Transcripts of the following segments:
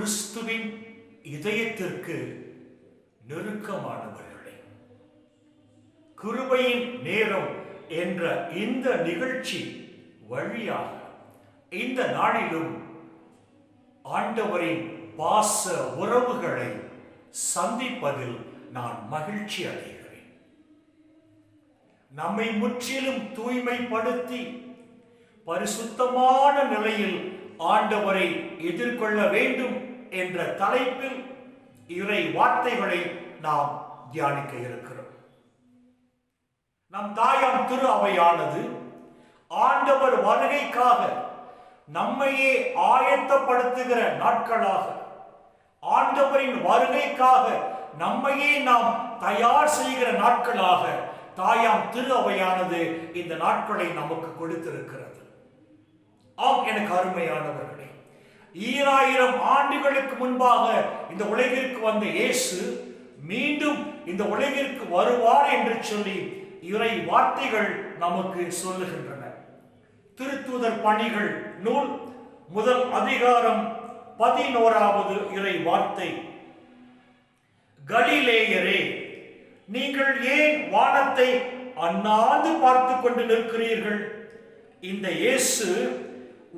கிறிஸ்துவின் இதயத்திற்கு நெருக்கமானவர்களே, கிருபையின் நேரம் என்ற இந்த நிகழ்ச்சி வழியாக இந்த நாளிலும் ஆண்டவரின் பாச உறவுகளை சந்திப்பதில் நான் மகிழ்ச்சி அடைகிறேன். நம்மை முற்றிலும் தூய்மைப்படுத்தி பரிசுத்தமான நிலையில் ஆண்டவரை எதிர்கொள்ள வேண்டும் என்ற தலைப்பில் இறை வார்த்தைகளை நாம் தியானிக்க இருக்கிறோம். நம் தாயாம் திரு அவையானது ஆண்டவர் வருகைக்காக நம்மையே ஆயத்தப்படுத்துகிற நாட்களாக, ஆண்டவரின் வருகைக்காக நம்மையே நாம் தயார் செய்கிற நாட்களாக தாயாம் திரு அவையானது இந்த நாட்களை நமக்கு கொடுத்திருக்கிறது. ஆம், எனக்கு அருமையானவர்களே, 2000 ஆண்டுகளுக்கு முன்பாக இந்த உலகிற்கு வந்த இயேசு மீண்டும் இந்த உலகிற்கு வருவார் என்று சொல்லி இறை வார்த்தைகள் நமக்கு சொல்லுகின்றன. திருத்தூதர் பணிகள் நூல் 1 அதிகாரம் 11வது இறை வார்த்தை, கலிலேயரே, நீங்கள் ஏன் வானத்தை அண்ணாந்து பார்த்து கொண்டு நிற்கிறீர்கள்? இந்த இயேசு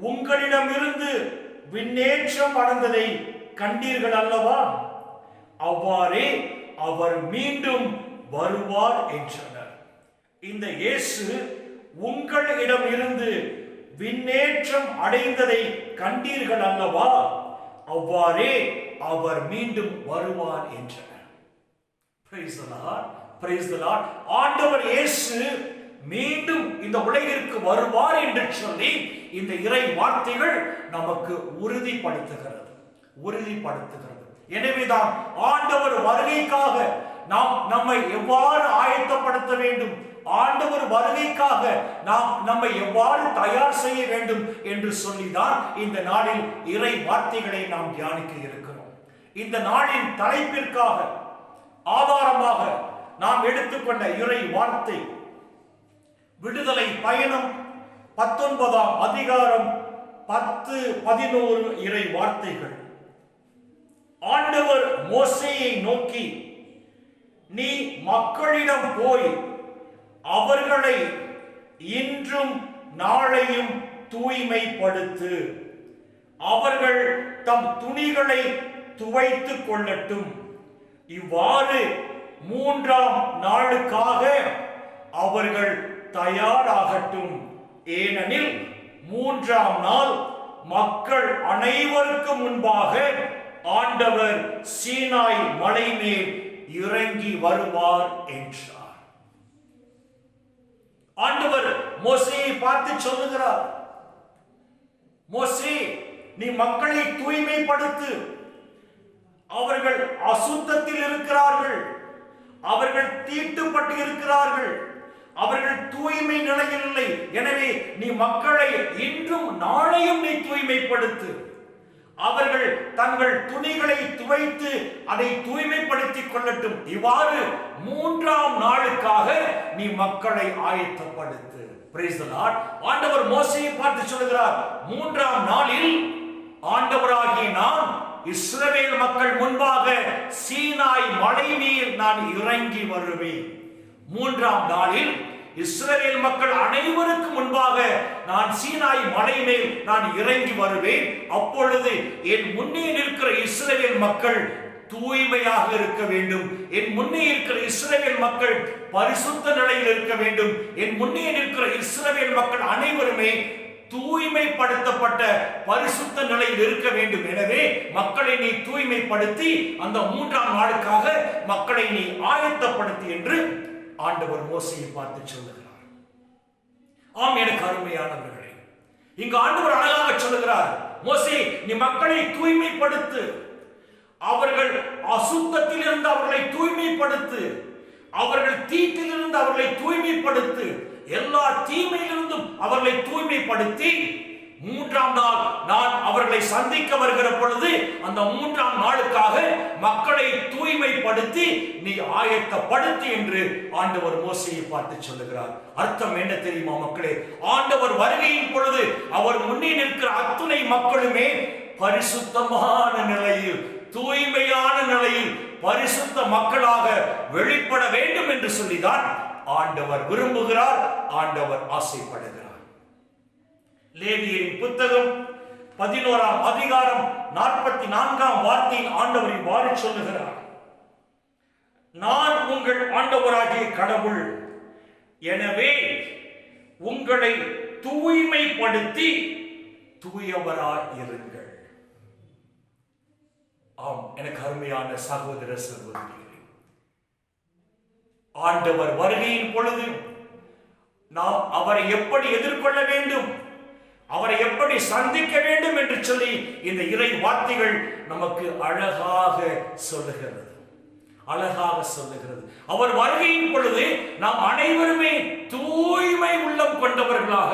உங்களிடமிருந்து விண்ணேற்றம் அடைந்ததை கண்டீர்கள் அல்லவா? அவ்வாறே அவர் மீண்டும் வருவார் என்றனர். இந்த இயேசு உங்களிடம் இருந்து விண்ணேற்றம் அடைந்ததை கண்டீர்கள் அல்லவா? அவ்வாறே அவர் மீண்டும் வருவார் என்றனர். Praise the Lord, praise the Lord. ஆண்டவர் இயேசு மீண்டும் இந்த உலகிற்கு வருவார் என்று சொல்லி இந்த இறை வார்த்தைகள் நமக்கு உறுதிப்படுத்துகிறது. எனவேதான் ஆண்டவர் வருகைக்காக நாம் நம்மை எவ்வாறு ஆயத்தப்படுத்த வேண்டும், ஆண்டவர் வருகைக்காக நாம் நம்மை எவ்வாறு தயார் செய்ய வேண்டும் என்று சொல்லிதான் இந்த நாளில் இறை வார்த்தைகளை நாம் தியானிக்க இருக்கிறோம். இந்த நாளின் தலைப்பிற்காக ஆதாரமாக நாம் எடுத்துக்கொண்ட இறை வார்த்தை விடுதலை பயணம் 19ஆம் அதிகாரம் 10-11 இறை வார்த்தைகள். ஆண்டவர் மோசேயை நோக்கி, நீ மக்களிடம் போய் அவர்களை இன்றும் நாளையும் தூய்மைப்படுத்து, அவர்கள் தம் துணிகளை துவைத்துக் கொள்ளட்டும், இவ்வாறு 3ஆம் நாளுக்காக அவர்கள் தயாராகட்டும், ஏனெனில் 3ஆம் நாள் மக்கள் அனைவருக்கும் முன்பாக ஆண்டவர் சீனாய் மலை மேல் இறங்கி வருவார் என்றார். ஆண்டவர் மோசேயை பார்த்து சொல்லுகிறார், மோசே, நீ மக்களை தூய்மைப்படுத்து, அவர்கள் அசுத்தத்தில் இருக்கிறார்கள், அவர்கள் தீட்டுப்பட்டு இருக்கிறார்கள், அவர்கள் தூய்மை நிலையில் இல்லை. எனவே நீ மக்களை இன்றும் நாளையும் நீ தூய்மைப்படுத்து, அவர்கள் தங்கள் துணிகளை துவைத்து அதை தூய்மைப்படுத்திக் கொள்ளட்டும், இவ்வாறு 3ஆம் நாளுக்காக நீ மக்களை ஆயத்தப்படுத்து. Praise the Lord. ஆண்டவர் மோசேயை பார்த்து சொல்கிறார், 3ஆம் நாளில் ஆண்டவராகிய நான் இஸ்ரவேல் மக்கள் முன்பாக சீனாய் மலை மேல் நான் இறங்கி வருவேன். 3ஆம் நாளில் இஸ்ரவேல் மக்கள் அனைவருக்கும் முன்பாக நான் சீனாய் மலை மேல் நான் இறங்கி வருவேன். அப்பொழுது என் முன்னே நிற்கிற இஸ்ரவேல் மக்கள் தூய்மையாக இருக்க வேண்டும், என் முன்னே இருக்கிற இஸ்ரவேல் மக்கள் பரிசுத்த நிலையில் இருக்க வேண்டும், என் முன்னே நிற்கிற இஸ்ரவேல் மக்கள் அனைவருமே தூய்மைப்படுத்தப்பட்ட பரிசுத்த நிலையில் இருக்க வேண்டும். எனவே மக்களை நீ தூய்மைப்படுத்தி அந்த 3ஆம் நாளுக்காக மக்களை நீ ஆயத்தப்படுத்தி என்று ஆண்டவர் மோசேயை பார்த்து சொல்லுகிறார். ஆம், எனக்கு அருமையானவர்களே, இங்கு ஆண்டவர் அழகாக சொல்லுகிறார், மோசே, நீ மக்களை தூய்மைப்படுத்து, அவர்கள் அசுத்தத்தில் இருந்து அவர்களை தூய்மைப்படுத்து, அவர்கள் தீட்டிலிருந்து அவர்களை தூய்மைப்படுத்து, எல்லா தீமையிலிருந்தும் அவர்களை தூய்மைப்படுத்தி 3ஆம் நாள் நான் அவர்களை சந்திக்க வருகிற பொழுது அந்த 3ஆம் நாளுக்காக மக்களை தூய்மைப்படுத்தி நீ ஆயத்தப்படுத்தி என்று ஆண்டவர் மோசேயை பார்த்து சொல்லுகிறார். அர்த்தம் என்ன தெரியுமா மக்களே? ஆண்டவர் வருகையின் பொழுது அவர் முன்னே நிற்கிற அத்துணை மக்களுமே பரிசுத்தமான நிலையில், தூய்மையான நிலையில் பரிசுத்த மக்களாக வெளிப்பட வேண்டும் என்று சொல்லிதான் ஆண்டவர் விரும்புகிறார், ஆண்டவர் ஆசைப்படுகிறார். லேவியரின் புத்தகம் 11ஆம் அதிகாரம் 44ஆம் வார்த்தையில் ஆண்டவர் இவ்வாறு சொல்லுகிறார்: நான் உங்கள் ஆண்டவராகிய கடவுள், எனவே உங்களை தூய்மைப்படுத்தி தூயவராய் இருங்கள். ஆம், எனக்கு அருமையான சகோதர சகோதரிகளே, ஆண்டவர் வருகையின் பொழுது நாம் அவரை எப்படி எதிர்கொள்ள வேண்டும், அவரை எப்படி சந்திக்க வேண்டும் என்று சொல்லி இந்த இறை வார்த்தைகள் நமக்கு அழகாக சொல்லுகிறது. அவர் வருகையின் பொழுது நாம் அனைவருமே தூய்மை உள்ளம் கொண்டவர்களாக,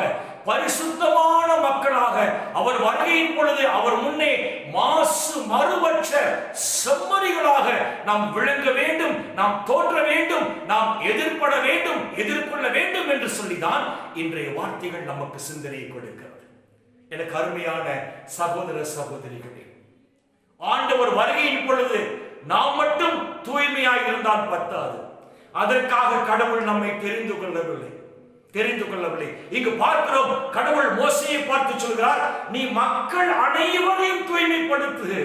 பரிசுத்தமான மக்களாக அவர் வருகையின் பொழுது அவர் முன்னே மாசு மறுவற்ற செம்மறிகளாக நாம் விளங்க வேண்டும், நாம் தோன்ற வேண்டும், நாம் எதிர்கொள்ள வேண்டும் என்று சொல்லிதான் இன்றைய வார்த்தைகள் நமக்கு சிந்தனையை கொடுக்கிறது. எனக்கு அருமையான சகோதர சகோதரிகளே, ஆண்டவர் வருகையின் பொழுது நாம் மட்டும் தூய்மையாய் இருந்தால் பத்தாது. அதற்காக கடவுள் நம்மை தெரிந்து கொள்ளவில்லை. இங்கு பார்க்கிறோம், கடவுள் மோசேயை பார்த்து சொல்கிறார், நீ மக்கள் அனைவரையும் தூய்மைப்படுத்து.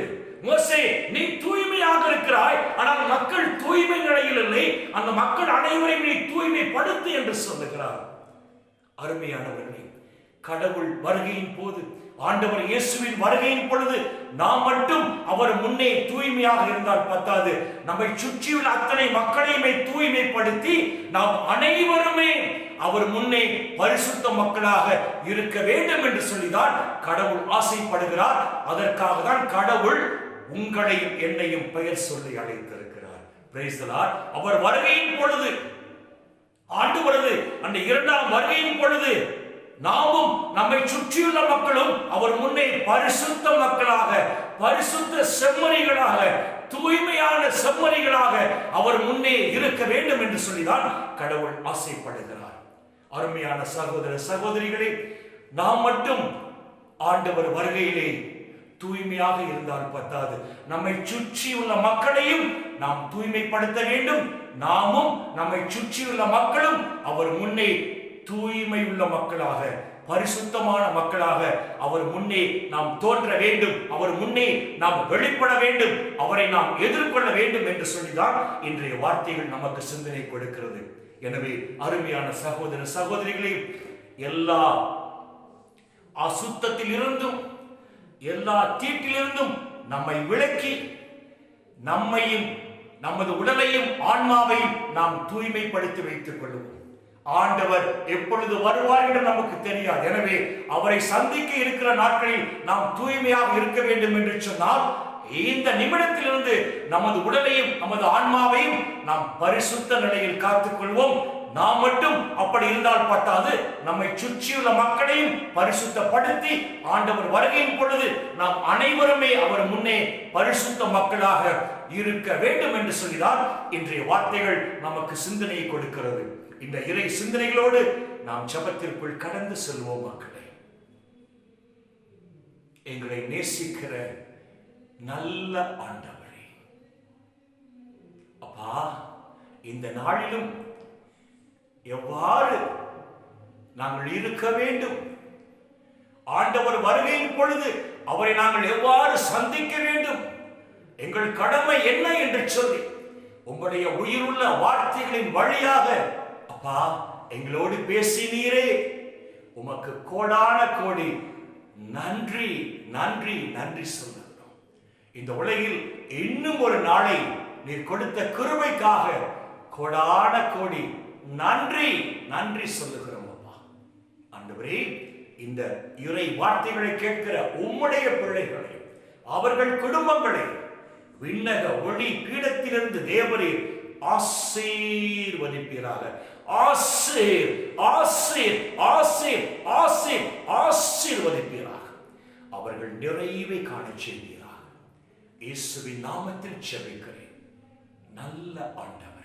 மோசே, நீ தூய்மையாக இருக்கிறாய், ஆனால் மக்கள் தூய்மை நிலையில் இல்லை. அந்த மக்கள் அனைவரையும் நீ தூய்மைப்படுத்து என்று சொல்லுகிறார். அருமையானவர்களே, கடவுள் வருகையின் போது, ஆண்டவர் இயேசுவின் வருகையின் பொழுது நாம் மட்டும் அவர் முன்னே தூய்மையாக இருந்தால் பத்தாது. நம்மை சுற்றியுள்ள அத்தனை மக்களையுமே தூய்மைப்படுத்தி நாம் அனைவருமே அவர் முன்னே பரிசுத்த மக்களாக இருக்க வேண்டும் என்று சொல்லிதான் கடவுள் ஆசைப்படுகிறார். அதற்காக தான் கடவுள் உங்களையும் என்னையும் பெயர் சொல்லி அழைத்திருக்கிறார். Praise the Lord. அவர் வருகையின் பொழுது, ஆண்டவரது அந்த இரண்டாம் வருகையின் பொழுது நாமும் நம்மை சுற்றியுள்ள மக்களும் அவர் முன்னே பரிசுத்த மக்களாக, பரிசுத்த செம்மறிகளாக, தூய்மையான செம்மறிகளாக அவர் முன்னே இருக்க வேண்டும் என்று சொல்லிதான் கடவுள் ஆசைப்படுகிறார். அருமையான சகோதர சகோதரிகளே, நாம் மட்டும் ஆண்டவர் வருகையிலே தூய்மையாக இருந்தால் பத்தாது, நம்மை சுற்றியுள்ள மக்களையும் நாம் தூய்மைப்படுத்த வேண்டும். நாமும் நம்மை சுற்றியுள்ள மக்களும் அவர் முன்னே தூய்மை உள்ள மக்களாக, பரிசுத்தமான மக்களாக அவர் முன்னே நாம் தோன்ற வேண்டும், அவர் முன்னே நாம் வெளிப்பட வேண்டும், அவரை நாம் எதிர்கொள்ள வேண்டும் என்று சொல்லிதான் இன்றைய வார்த்தைகள் நமக்கு சிந்தனை கொடுக்கிறது. எனவே அருமையான சகோதர சகோதரிகளே, எல்லா அசுத்தத்தில் இருந்தும் எல்லா தீட்டிலிருந்தும் நம்மை விலக்கி நம்மையும் நமது உடலையும் ஆன்மாவையும் நாம் தூய்மைப்படுத்தி வைத்துக் கொள்வோம். ஆண்டவர் எப்பொழுது வருவார் என்று நமக்கு தெரியாது. எனவே அவரை சந்திக்க இருக்கிற நாட்களில் நாம் தூய்மையாக இருக்க வேண்டும் என்று சொன்னால் இந்த நிமிடத்திலிருந்து நமது உடலையும் நமது ஆன்மாவையும் நாம் பரிசுத்த நிலையில் காத்துக் கொள்வோம். நாம் மட்டும் அப்படி இருந்தால் பட்டாது, நம்மை சுற்றியுள்ள மக்களையும் பரிசுத்தப்படுத்தி ஆண்டவர் வருகையின் பொழுது நாம் அனைவருமே அவர் முன்னே பரிசுத்த மக்களாக இருக்க வேண்டும் என்று சொல்லிதான் இன்றைய வார்த்தைகள் நமக்கு சிந்தனையை கொடுக்கிறது. இந்த இறை சிந்தனைகளோடு நாம் ஜெபத்திற்குள் கடந்து செல்வோம். மக்களே, எங்களை நேசிக்கிற நல்ல ஆண்டவரே, அப்பா, இந்த நாளிலும் எவ்வாறு நாங்கள் இருக்க வேண்டும், ஆண்டவர் வருகையின் பொழுது அவரை நாங்கள் எவ்வாறு சந்திக்க வேண்டும், எங்கள் கடமை என்ன என்று சொல்லி உங்களுடைய உயிருள்ள வார்த்தைகளின் வழியாக அப்பா எங்களோடு பேசினீரே, உமக்கு கோடான கோடி நன்றி நன்றி நன்றி சொல்லுகிறோம். இந்த உலகில் இன்னும் ஒரு நாளை நீர் கொடுத்த கிருபைக்காக கோடான கோடி நன்றி நன்றி சொல்லுகிறோம். அப்பா ஆண்டவரே, இந்த இறை வார்த்தைகளை கேட்கிற உம்முடைய பிள்ளைகளை, அவர்கள் குடும்பங்களை விண்ணக ஒளி பீடத்திலிருந்து தேவரீர் ஆசீர்வதிப்பீராக. ஆசீர்வதிப்பீராக. அவர்கள் நிறைவை காண செய்வீராக. இயேசுவின் நாமத்தில் ஜெபிக்கிறேன் நல்ல ஆண்டவர்.